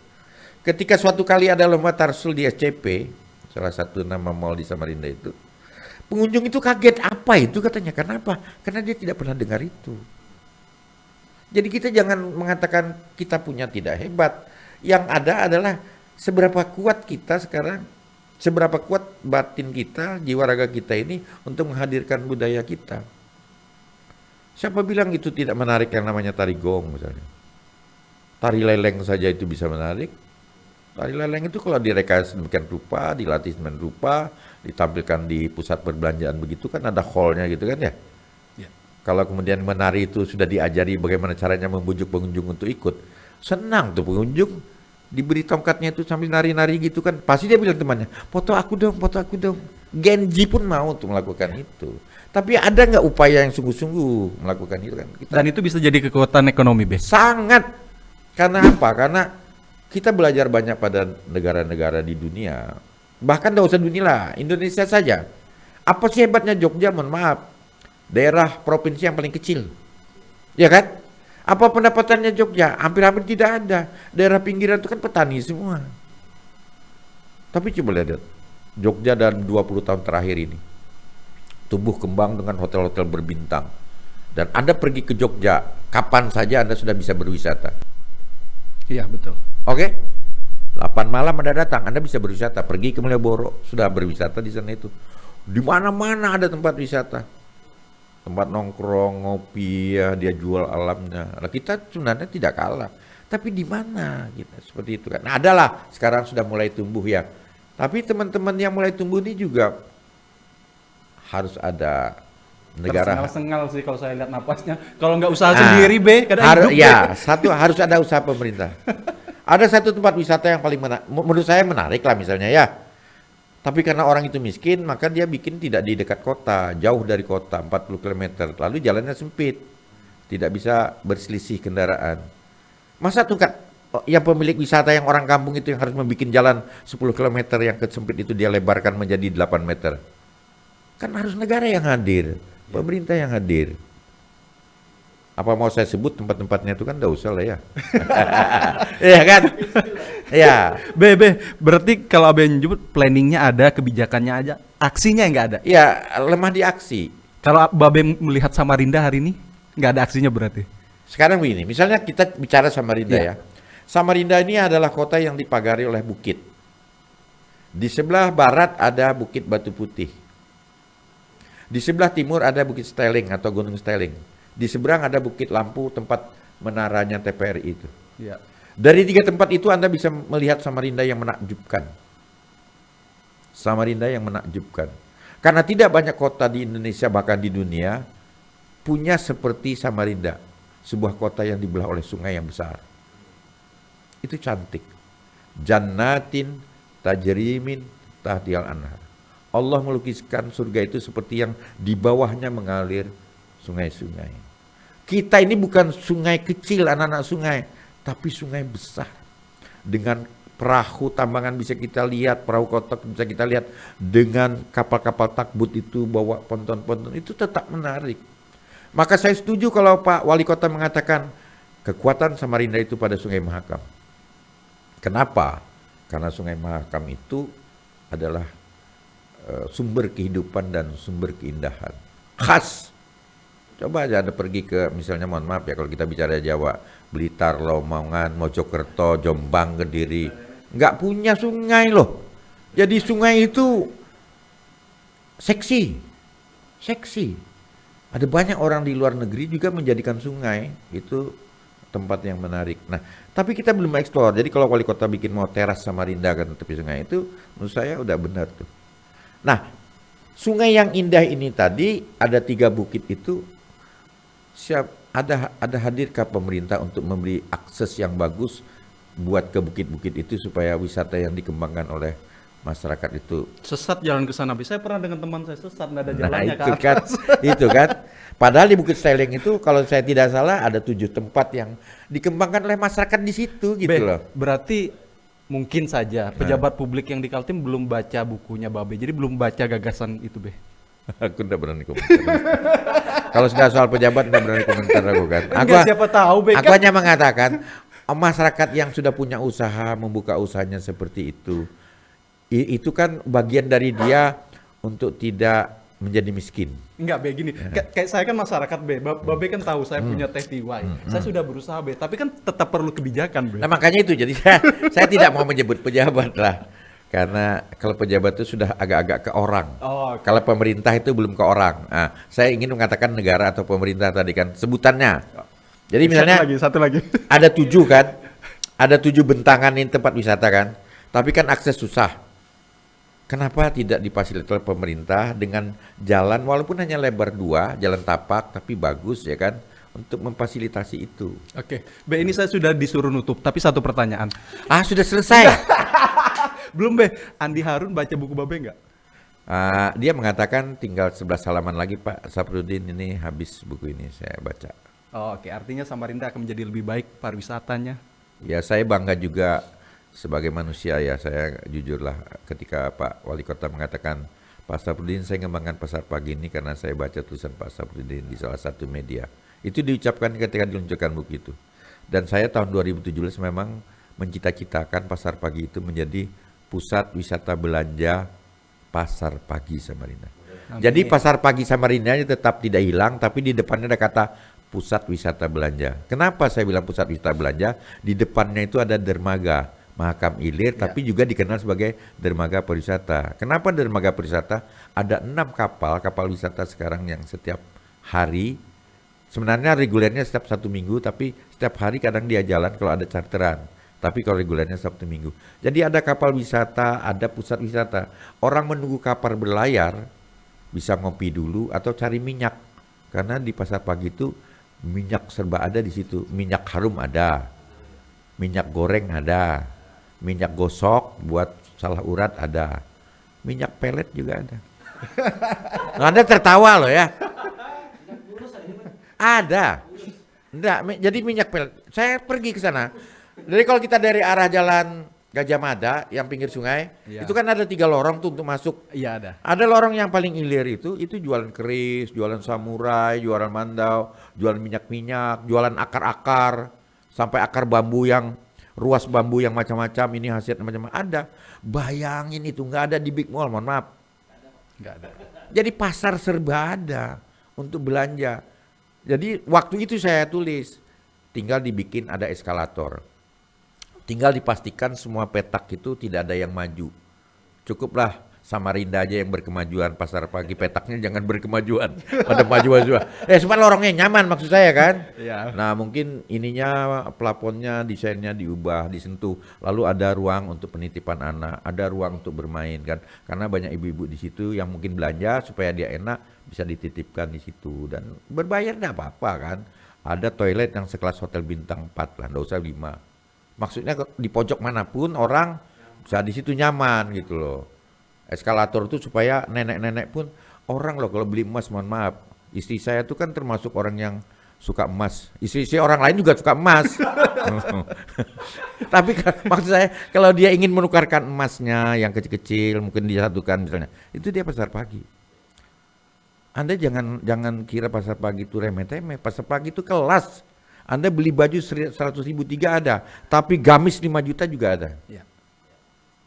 Ketika suatu kali ada lomba Tarsul di SCP, salah satu nama mall di Samarinda itu, pengunjung itu kaget, apa itu katanya, kenapa? Karena dia tidak pernah dengar itu. Jadi kita jangan mengatakan kita punya tidak hebat. Yang ada adalah seberapa kuat kita sekarang, seberapa kuat batin kita, jiwa raga kita ini untuk menghadirkan budaya kita. Siapa bilang itu tidak menarik yang namanya tari gong misalnya. Tari leleng saja itu bisa menarik. Tari leleng itu kalau direkayasa demikian rupa, dilatih demikian rupa, ditampilkan di pusat perbelanjaan begitu kan ada hallnya gitu kan ya. Ya. Kalau kemudian menari itu sudah diajari bagaimana caranya membujuk pengunjung untuk ikut, senang tuh pengunjung. Diberi tongkatnya itu sambil nari-nari gitu kan, pasti dia bilang temannya, foto aku dong. Genji pun mau untuk melakukan itu. Tapi ada nggak upaya yang sungguh-sungguh melakukan itu kan? Dan itu bisa jadi kekuatan ekonomi, Be? Sangat. Karena apa? Karena kita belajar banyak pada negara-negara di dunia. Bahkan tidak usah dunia lah, Indonesia saja. Apa sih hebatnya Jogja? Mohon maaf, daerah provinsi yang paling kecil, ya kan? Apa pendapatannya Jogja? Hampir-hampir tidak ada. Daerah pinggiran itu kan petani semua. Tapi coba lihat, Jogja dalam 20 tahun terakhir ini tumbuh kembang dengan hotel-hotel berbintang. Dan Anda pergi ke Jogja, kapan saja Anda sudah bisa berwisata. Iya, betul. Oke? 8 malam Anda datang, Anda bisa berwisata. Pergi ke Malioboro, sudah berwisata di sana itu. Di mana-mana ada tempat wisata. Tempat nongkrong, ngopi, ya, dia jual alamnya. Nah, kita sebenarnya tidak kalah. Tapi di mana kita seperti itu kan? Nah, adalah sekarang sudah mulai tumbuh ya. Tapi teman-teman yang mulai tumbuh ini juga harus ada negara. Tersengal-sengal sih kalau saya lihat napasnya. Kalau nggak usaha sendiri, Be, kadang hidup, ya, harus ada usaha pemerintah. Ada satu tempat wisata yang paling menurut saya menarik lah misalnya ya. Tapi karena orang itu miskin, maka dia bikin tidak di dekat kota, jauh dari kota, 40 km. Lalu jalannya sempit, tidak bisa berselisih kendaraan. Masa tingkat yang pemilik wisata yang orang kampung itu yang harus membuat jalan 10 km yang sempit itu dia lebarkan menjadi 8 meter. Kan harus negara yang hadir, pemerintah yang hadir. Apa mau saya sebut tempat-tempatnya itu kan enggak usah lah ya. Iya kan? Iya. Berarti kalau Abe nyebut planningnya ada, kebijakannya aja, aksinya nggak ada? Iya, lemah di aksi. Kalau Babe melihat Samarinda hari ini, nggak ada aksinya berarti? Sekarang begini, misalnya kita bicara Samarinda ya. Samarinda ini adalah kota yang dipagari oleh bukit. Di sebelah barat ada Bukit Batu Putih. Di sebelah timur ada Bukit Steling atau Gunung Steling. Di seberang ada Bukit Lampu, tempat menaranya TPRI itu. Iya. Dari 3 tempat itu Anda bisa melihat Samarinda yang menakjubkan. Samarinda yang menakjubkan. Karena tidak banyak kota di Indonesia bahkan di dunia punya seperti Samarinda. Sebuah kota yang dibelah oleh sungai yang besar. Itu cantik. Jannatin tajrimin tahtihal anhar. Allah melukiskan surga itu seperti yang di bawahnya mengalir sungai-sungai. Kita ini bukan sungai kecil, anak-anak sungai, tapi sungai besar. Dengan perahu tambangan bisa kita lihat, perahu kotak bisa kita lihat, dengan kapal-kapal takbut itu bawa ponton-ponton, itu tetap menarik. Maka saya setuju kalau Pak Wali Kota mengatakan kekuatan Samarinda itu pada Sungai Mahakam. Kenapa? Karena Sungai Mahakam itu adalah sumber kehidupan dan sumber keindahan. Khas. Coba aja Anda pergi ke, misalnya mohon maaf ya kalau kita bicara Jawa, Blitar, Lamongan, Mojokerto, Jombang, Kediri, nggak punya sungai loh. Jadi sungai itu seksi. Ada banyak orang di luar negeri juga menjadikan sungai itu tempat yang menarik. Nah, tapi kita belum eksplor. Jadi kalau wali kota bikin mau teras Samarinda kan tepi sungai itu, menurut saya udah benar tuh. Nah, sungai yang indah ini tadi ada 3 bukit itu. Ada hadirkah pemerintah untuk memberi akses yang bagus buat ke bukit-bukit itu supaya wisata yang dikembangkan oleh masyarakat itu Sesat jalan ke sana. Saya pernah dengan teman saya sesat, nggak ada nah jalannya itu ke kan atas. itu kan padahal di Bukit Seleng itu kalau saya tidak salah ada 7 tempat yang dikembangkan oleh masyarakat di situ gitu loh. Berarti mungkin saja pejabat publik yang di Kaltim belum baca bukunya Babe. Jadi belum baca gagasan itu, Be. Aku enggak berani komentar. Kalau sudah soal pejabat enggak berani komentar aku kan. Enggak, siapa tahu, Be. Aku hanya mengatakan masyarakat yang sudah punya usaha membuka usahanya seperti itu kan bagian dari dia untuk tidak menjadi miskin. Enggak, Be, gini. Kayak saya kan masyarakat, Be. Babe kan tahu saya punya teh tiwai. Saya sudah berusaha, Be. Tapi kan tetap perlu kebijakan, Be. Nah makanya itu jadi saya tidak mau menyebut pejabat lah. Karena kalau pejabat itu sudah agak-agak ke orang. Oh, okay. Kalau pemerintah itu belum ke orang. Nah, saya ingin mengatakan negara atau pemerintah tadi kan sebutannya. Jadi misalnya Satu lagi. ada 7 kan, ada 7 bentangan ini tempat wisata kan, tapi kan akses susah. Kenapa tidak difasilitasi oleh pemerintah dengan jalan walaupun hanya lebar 2, jalan tapak tapi bagus ya kan, untuk memfasilitasi itu. Oke, Be, ini saya sudah disuruh nutup, tapi satu pertanyaan. Ah sudah selesai. Belum, Be. Andi Harun baca buku Babe nggak? Dia mengatakan tinggal 11 halaman lagi Pak Saprudin, ini habis buku ini saya baca. Oh, oke, artinya Samarinda akan menjadi lebih baik pariwisatanya. Ya saya bangga juga sebagai manusia ya, saya jujurlah ketika Pak Wali Kota mengatakan Pak Saprudin saya ngembangkan pasar pagi ini karena saya baca tulisan Pak Saprudin di salah satu media. Itu diucapkan ketika diluncurkan buku itu. Dan saya tahun 2017 memang mencita-citakan pasar pagi itu menjadi pusat wisata belanja pasar pagi Samarinda. Jadi pasar pagi Samarinda ini tetap tidak hilang, tapi di depannya ada kata pusat wisata belanja. Kenapa saya bilang pusat wisata belanja? Di depannya itu ada dermaga Mahakam Ilir, tapi juga dikenal sebagai dermaga pariwisata. Kenapa dermaga pariwisata? Ada 6 kapal wisata sekarang yang setiap hari, sebenarnya regulernya setiap 1 minggu, tapi setiap hari kadang dia jalan kalau ada charteran. Tapi kalau regulernya Sabtu Minggu. Jadi ada kapal wisata, ada pusat wisata. Orang menunggu kapal berlayar, bisa ngopi dulu atau cari minyak. Karena di pasar pagi itu minyak serba ada di situ. Minyak harum ada, minyak goreng ada, minyak gosok buat salah urat ada, minyak pelet juga ada. Nah, Anda tertawa loh ya. Ada. Enggak, jadi minyak pelet. Saya pergi ke sana. Jadi kalau kita dari arah jalan Gajah Mada yang pinggir sungai, itu kan ada 3 lorong tuh untuk masuk. Iya, ada. Ada lorong yang paling ilir itu jualan keris, jualan samurai, jualan mandau, jualan minyak-minyak, jualan akar-akar, sampai akar bambu yang ruas bambu yang macam-macam, ini khasiat macam-macam ada. Bayangin itu nggak ada di Big Mall, mohon maaf. Nggak ada. Jadi pasar serba ada untuk belanja. Jadi waktu itu saya tulis, tinggal dibikin ada eskalator. Tinggal dipastikan semua petak itu tidak ada yang maju. Cukuplah Samarinda aja yang berkemajuan, pasar pagi petaknya jangan berkemajuan. Pada maju-maju. Supaya lorongnya nyaman maksud saya kan. Iya. Nah mungkin ininya plafonnya desainnya diubah, disentuh. Lalu ada ruang untuk penitipan anak, ada ruang untuk bermain kan. Karena banyak ibu-ibu di situ yang mungkin belanja supaya dia enak bisa dititipkan di situ dan berbayar enggak apa-apa kan. Ada toilet yang sekelas hotel bintang 4 lah, enggak usah 5. Maksudnya di pojok manapun orang bisa di situ nyaman gitu loh. Eskalator itu supaya nenek-nenek pun orang loh kalau beli emas mohon maaf. Istri saya tuh kan termasuk orang yang suka emas. Istri orang lain juga suka emas. Tapi maksud saya kalau dia ingin menukarkan emasnya yang kecil-kecil mungkin disatukan misalnya, itu dia pasar pagi. Anda jangan kira pasar pagi itu remeh-temeh. Pasar pagi itu kelas. Anda beli baju 100.000 3 ada, tapi gamis 5 juta juga ada. Iya.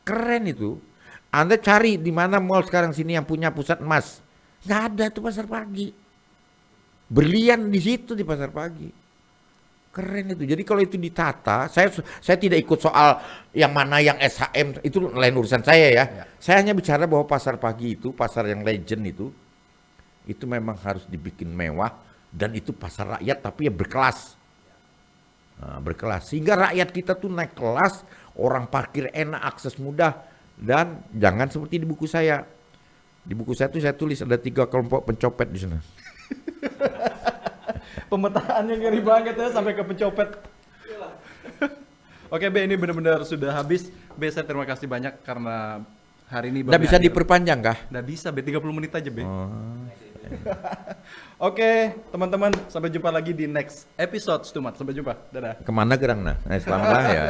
Keren itu. Anda cari di mana mall sekarang sini yang punya pusat emas. Nggak ada tuh pasar pagi. Berlian di situ di pasar pagi. Keren itu. Jadi kalau itu ditata, saya tidak ikut soal yang mana yang SHM, itu lain urusan saya ya. Saya hanya bicara bahwa pasar pagi itu, pasar yang legend itu memang harus dibikin mewah dan itu pasar rakyat tapi ya berkelas. Nah, berkelas. Sehingga rakyat kita tuh naik kelas, orang parkir enak, akses mudah. Dan jangan seperti di buku saya. Di buku saya tuh saya tulis ada 3 kelompok pencopet di sana. Pemetaannya ngeri banget ya sampai ke pencopet. Oke B, ini benar-benar sudah habis. B, saya terima kasih banyak karena hari ini Nggak bisa diperpanjang kah? Nggak bisa B, 30 menit aja B. Oh. Oke, teman-teman, sampai jumpa lagi di next episode Stumat. Sampai jumpa. Dadah. Kemana gerang nah? Selamat lah ya.